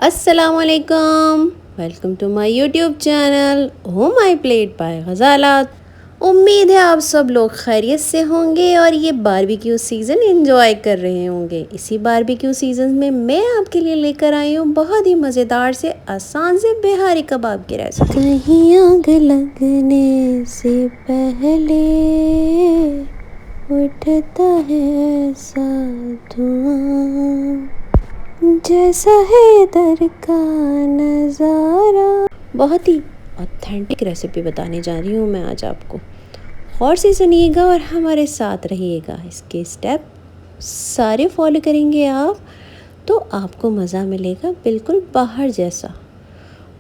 अस्सलामुअलैकुम, welcome to my YouTube channel oh my plate by Ghazalat. उम्मीद है आप सब लोग खैरियत से होंगे और ये बारबेक्यू सीज़न एंजॉय कर रहे होंगे। इसी बारबेक्यू सीज़न में मैं आपके लिए लेकर आई हूँ बहुत ही मज़ेदार से आसान से बिहारी कबाब की रेसिपी। कहीं आग लगने से पहले उठता है ऐसा धुआं, जैसा है दर का नज़ारा। बहुत ही ऑथेंटिक रेसिपी बताने जा रही हूँ मैं आज आपको। गौर से सुनिएगा और हमारे साथ रहिएगा। इसके स्टेप सारे फॉलो करेंगे आप तो आपको मज़ा मिलेगा बिल्कुल बाहर जैसा,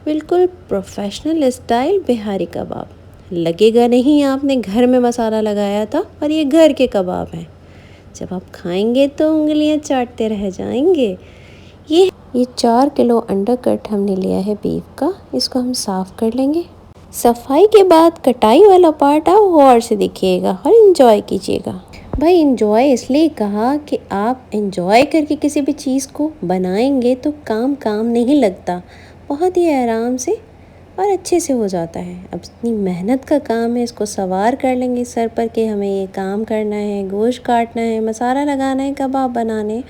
बिल्कुल प्रोफेशनल स्टाइल बिहारी कबाब। लगेगा नहीं आपने घर में मसाला लगाया था और ये घर के कबाब हैं। जब आप खाएंगे तो उंगलियां चाटते रह जाएंगे। ये 4 किलो अंडर कट हमने लिया है बीफ का। इसको हम साफ़ कर लेंगे। सफाई के बाद कटाई वाला पार्ट आप गौर से देखिएगा और इन्जॉय कीजिएगा। भाई इन्जॉय इसलिए कहा कि आप इन्जॉय करके किसी भी चीज़ को बनाएंगे तो काम नहीं लगता, बहुत ही आराम से और अच्छे से हो जाता है। अब इतनी मेहनत का काम है, इसको सवार कर लेंगे सर पर कि हमें ये काम करना है, गोश्त काटना है, मसाला लगाना है, कबाब बनाने।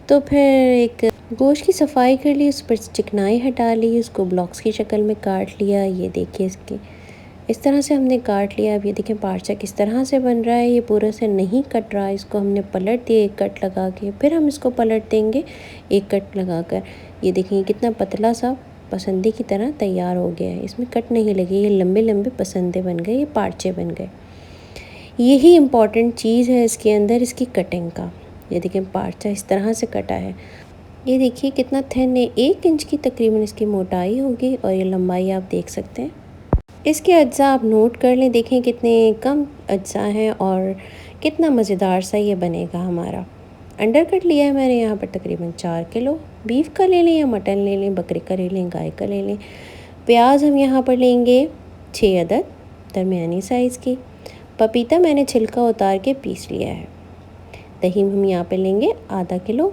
तो फिर एक गोश्त की सफाई कर ली, उस पर चिकनाई हटा ली, उसको ब्लॉक्स की शक्ल में काट लिया। ये देखिए इसके इस तरह से हमने काट लिया। अब ये देखें पार्चा किस तरह से बन रहा है। ये पूरे से नहीं कट रहा, इसको हमने पलट दिया एक कट लगा के, फिर हम इसको पलट देंगे एक कट लगा कर। ये देखिए कितना पतला सा पसंदे की तरह तैयार हो गया है, इसमें कट नहीं लगे, ये लंबे लंबे पसंदे बन गए, ये पार्चे बन गए। यही इम्पॉर्टेंट चीज़ है इसके अंदर, इसकी कटिंग का। ये देखिए पार्चा इस तरह से कटा है। ये देखिए कितना थिन है, 1 इंच की तकरीबन इसकी मोटाई होगी और ये लंबाई आप देख सकते हैं। इसके अज्जा आप नोट कर लें, देखें कितने कम अज्जा हैं और कितना मज़ेदार सा ये बनेगा हमारा। अंडर कट लिया है मैंने यहाँ पर तकरीबन 4 किलो। बीफ का ले लें या मटन ले लें, बकरे का ले लें, गाय का ले लें। प्याज हम यहाँ पर लेंगे 6 अदद दरमियानी साइज़ की। पपीता मैंने छिलका उतार के पीस लिया है। दही हम यहाँ पर लेंगे आधा किलो।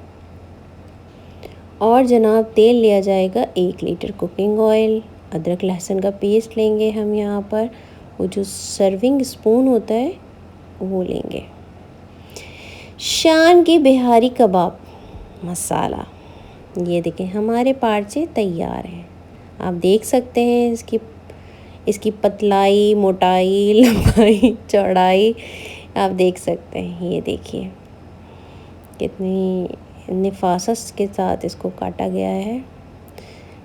और जनाब तेल लिया जाएगा 1 लीटर कुकिंग ऑयल। अदरक लहसुन का पेस्ट लेंगे हम यहाँ पर, वो जो सर्विंग स्पून होता है वो लेंगे। शान की बिहारी कबाब मसाला। ये देखें हमारे पार्चे तैयार हैं। आप देख सकते हैं इसकी पतलाई, मोटाई, लंबाई, चौड़ाई आप देख सकते हैं। ये देखिए कितनी नफासत के साथ इसको काटा गया है।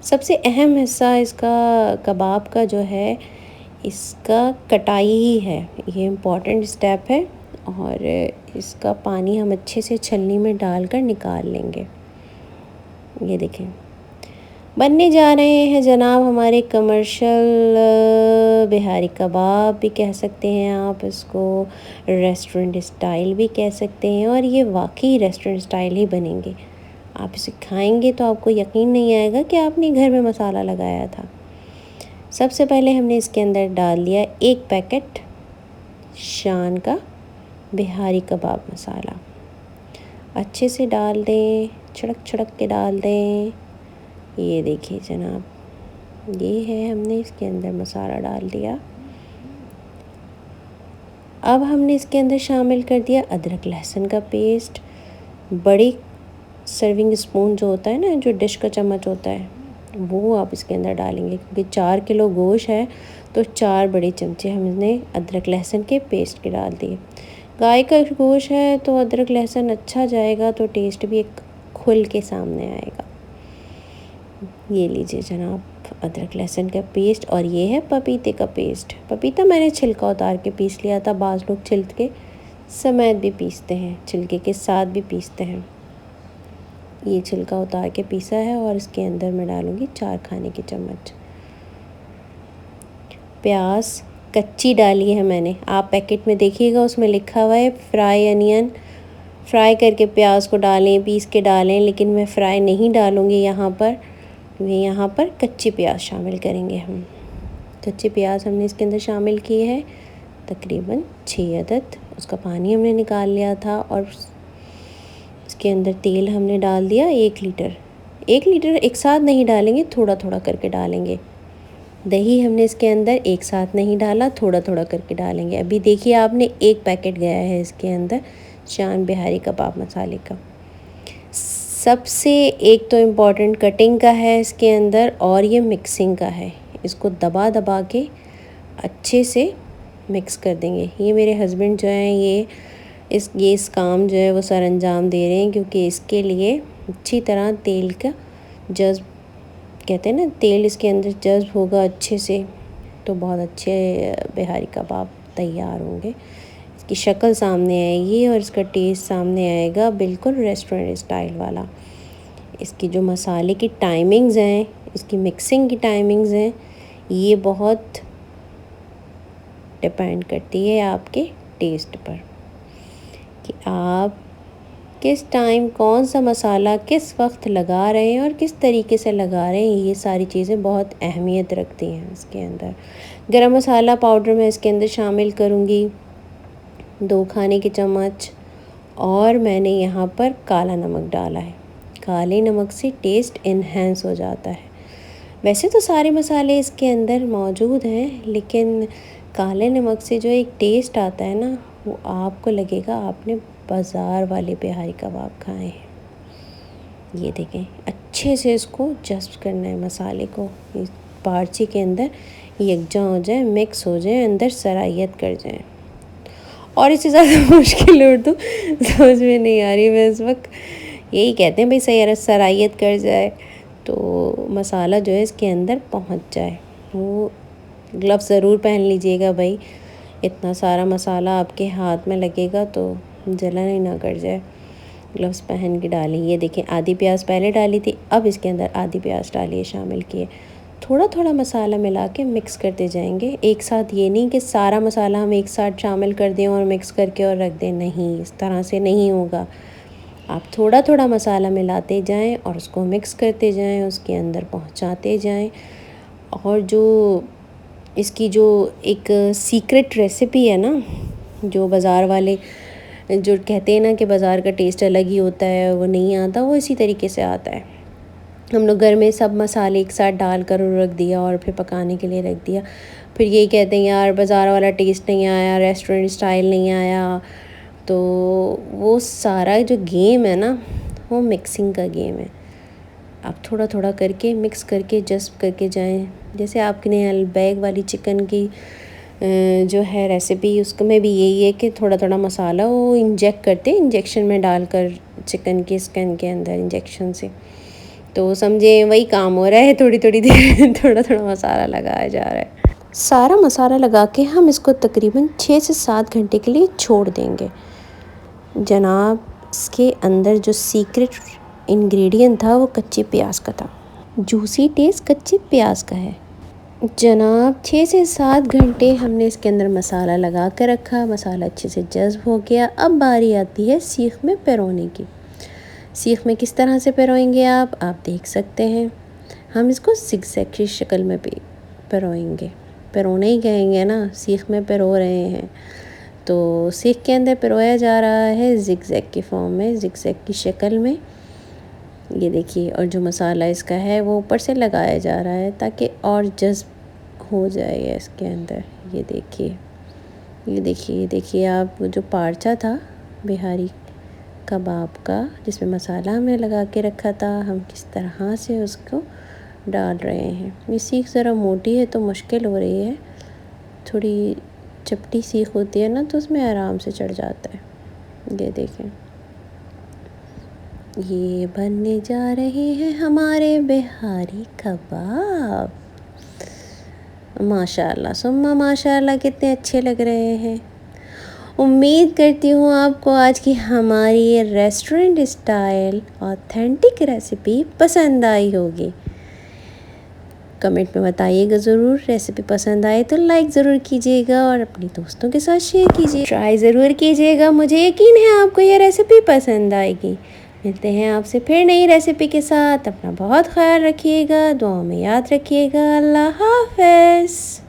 सबसे अहम हिस्सा इसका कबाब का जो है, इसका कटाई ही है। ये इम्पॉर्टेंट स्टेप है और इसका पानी हम अच्छे से छलनी में डालकर निकाल लेंगे। ये देखें बनने जा रहे हैं जनाब हमारे कमर्शियल बिहारी कबाब भी कह सकते हैं आप इसको, रेस्टोरेंट स्टाइल भी कह सकते हैं। और ये वाकई रेस्टोरेंट स्टाइल ही बनेंगे। आप इसे खाएंगे तो आपको यकीन नहीं आएगा कि आपने घर में मसाला लगाया था। सबसे पहले हमने इसके अंदर डाल दिया 1 पैकेट शान का बिहारी कबाब मसाला। अच्छे से डाल दें, छड़क के डाल दें। ये देखिए जनाब, ये है हमने इसके अंदर मसाला डाल दिया। अब हमने इसके अंदर शामिल कर दिया अदरक लहसुन का पेस्ट। बड़ी सर्विंग स्पून जो होता है ना, जो डिश का चम्मच होता है, वो आप इसके अंदर डालेंगे क्योंकि 4 किलो गोश्त है तो 4 बड़े चमचे हमने अदरक लहसुन के पेस्ट के डाल दिए। गाय का गोश्त है तो अदरक लहसुन अच्छा जाएगा तो टेस्ट भी एक खुल के सामने आएगा। ये लीजिए जनाब अदरक लहसुन का पेस्ट। और ये है पपीते का पेस्ट। पपीता मैंने छिलका उतार के पीस लिया था। बाज़ लोग छिलके समेत भी पीसते हैं, छिलके के साथ भी पीसते हैं। ये छिलका उतार के पीसा है और इसके अंदर मैं डालूँगी 4 खाने के चम्मच। प्याज कच्ची डाली है मैंने, आप पैकेट में देखिएगा उसमें लिखा हुआ है फ्राई अनियन। फ्राई करके प्याज को डालें, पीस के डालें, लेकिन मैं फ्राई नहीं डालूँगी यहाँ पर। यहाँ पर कच्ची प्याज शामिल करेंगे हम। कच्चे प्याज हमने इसके अंदर शामिल किए हैं तकरीबन 6 अदद। उसका पानी हमने निकाल लिया था। और इसके अंदर तेल हमने डाल दिया 1 लीटर। 1 लीटर एक साथ नहीं डालेंगे, थोड़ा थोड़ा करके डालेंगे। दही हमने इसके अंदर एक साथ नहीं डाला, थोड़ा थोड़ा करके डालेंगे। अभी देखिए आपने 1 पैकेट गया है इसके अंदर शान बिहारी कबाब मसाले का। सबसे एक तो इम्पॉर्टेंट कटिंग का है इसके अंदर और ये मिक्सिंग का है। इसको दबा दबा के अच्छे से मिक्स कर देंगे। ये मेरे हस्बैंड जो हैं ये इस काम जो है वो सर अंजाम दे रहे हैं, क्योंकि इसके लिए अच्छी तरह तेल का जज्ब, कहते हैं ना, तेल इसके अंदर जज्ब होगा अच्छे से तो बहुत अच्छे बिहारी कबाब तैयार होंगे। इसकी शक्ल सामने आएगी और इसका टेस्ट सामने आएगा, बिल्कुल रेस्टोरेंट स्टाइल वाला। इसकी जो मसाले की टाइमिंग्स हैं, इसकी मिक्सिंग की टाइमिंग्स हैं, ये बहुत डिपेंड करती है आपके टेस्ट पर कि आप किस टाइम कौन सा मसाला किस वक्त लगा रहे हैं और किस तरीके से लगा रहे हैं। ये सारी चीज़ें बहुत अहमियत रखती हैं इसके अंदर। गरम मसाला पाउडर मैं इसके अंदर शामिल करूँगी 2 खाने के चम्मच, और मैंने यहाँ पर काला नमक डाला है। काले नमक से टेस्ट इन्हेंस हो जाता है। वैसे तो सारे मसाले इसके अंदर मौजूद हैं, लेकिन काले नमक से जो एक टेस्ट आता है ना, वो आपको लगेगा आपने बाज़ार वाले बिहारी कबाब खाए हैं। ये देखें, अच्छे से इसको जस्ट करना है मसाले को, इस पार्ची के अंदर यकजा हो जाए, मिक्स हो जाए, अंदर सरायत कर जाए। और इससे ज़्यादा मुश्किल उर्दू समझ में नहीं आ रही। मैं इस वक्त यही कहते हैं भाई सही सरायत कर जाए तो मसाला जो है इसके अंदर पहुंच जाए। वो ग्लव्स ज़रूर पहन लीजिएगा भाई, इतना सारा मसाला आपके हाथ में लगेगा तो जलन ही ना कर जाए। ग्लव्स पहन के डालें। ये देखें, आधी प्याज पहले डाली थी, अब इसके अंदर आधी प्याज डालिए, शामिल किए। थोड़ा थोड़ा मसाला मिला के मिक्स करते जाएंगे। एक साथ ये नहीं कि सारा मसाला हम एक साथ शामिल कर दें और मिक्स करके और रख दें, नहीं, इस तरह से नहीं होगा। आप थोड़ा थोड़ा मसाला मिलाते जाएं और उसको मिक्स करते जाएं, उसके अंदर पहुंचाते जाएं। और जो इसकी जो एक सीक्रेट रेसिपी है ना, जो बाज़ार वाले जो कहते हैं ना कि बाज़ार का टेस्ट अलग ही होता है, वो नहीं आता, वो इसी तरीके से आता है। हम लोग घर में सब मसाले एक साथ डाल कर रख दिया और फिर पकाने के लिए रख दिया, फिर यही कहते हैं यार बाज़ार वाला टेस्ट नहीं आया, रेस्टोरेंट स्टाइल नहीं आया। तो वो सारा जो गेम है ना, वो मिक्सिंग का गेम है। आप थोड़ा थोड़ा करके मिक्स करके जस्ट करके जाएं। जैसे आपने अलबैग वाली चिकन की जो है रेसिपी, उसमें भी यही है कि थोड़ा थोड़ा मसाला वो इंजेक्ट करते हैं, इंजेक्शन में डालकर चिकन के स्किन के अंदर इंजेक्शन से। तो समझे वही काम हो रहा है, थोड़ी थोड़ी देर थोड़ा थोड़ा मसाला लगाया जा रहा है। सारा मसाला लगा के हम इसको तकरीबन 6 से 7 घंटे के लिए छोड़ देंगे। जनाब, इसके अंदर जो सीक्रेट इंग्रेडिएंट था वो कच्चे प्याज का था। जूसी टेस्ट कच्चे प्याज का है जनाब। 6 से 7 घंटे हमने इसके अंदर मसाला लगा कर रखा, मसाला अच्छे से जज्ब हो गया। अब बारी आती है सीख में पिरोने की। सीख में किस तरह से पिरोएंगे आप देख सकते हैं। हम इसको ज़िगज़ैग की शक्ल में भी पिरोएंगे, पिरोने ही कहेंगे ना, सीख में पिरो रहे हैं तो सीख के अंदर पिरोया जा रहा है ज़िगज़ैग की फॉर्म में, ज़िगज़ैग की शक्ल में। ये देखिए, और जो मसाला इसका है वो ऊपर से लगाया जा रहा है ताकि और जज्ब हो जाए इसके अंदर। ये देखिए, ये देखिए, ये देखिए आप, जो पार्चा था बिहारी कबाब का जिसमें मसाला हमने लगा के रखा था, हम किस तरह से उसको डाल रहे हैं। ये सीख ज़रा मोटी है तो मुश्किल हो रही है, थोड़ी चपटी सीख होती है ना तो उसमें आराम से चढ़ जाता है। ये देखें, ये बनने जा रहे हैं हमारे बिहारी कबाब। माशाल्लाह सुम्मा माशाल्लाह, कितने अच्छे लग रहे हैं। उम्मीद करती हूँ आपको आज की हमारी रेस्टोरेंट स्टाइल ऑथेंटिक रेसिपी पसंद आई होगी। कमेंट में बताइएगा ज़रूर। रेसिपी पसंद आए तो लाइक ज़रूर कीजिएगा और अपने दोस्तों के साथ शेयर कीजिए। ट्राई ज़रूर कीजिएगा, मुझे यकीन है आपको ये रेसिपी पसंद आएगी। मिलते हैं आपसे फिर नई रेसिपी के साथ। अपना बहुत ख्याल रखिएगा, दुआओं में याद रखिएगा। अल्लाह हाफ़िज़।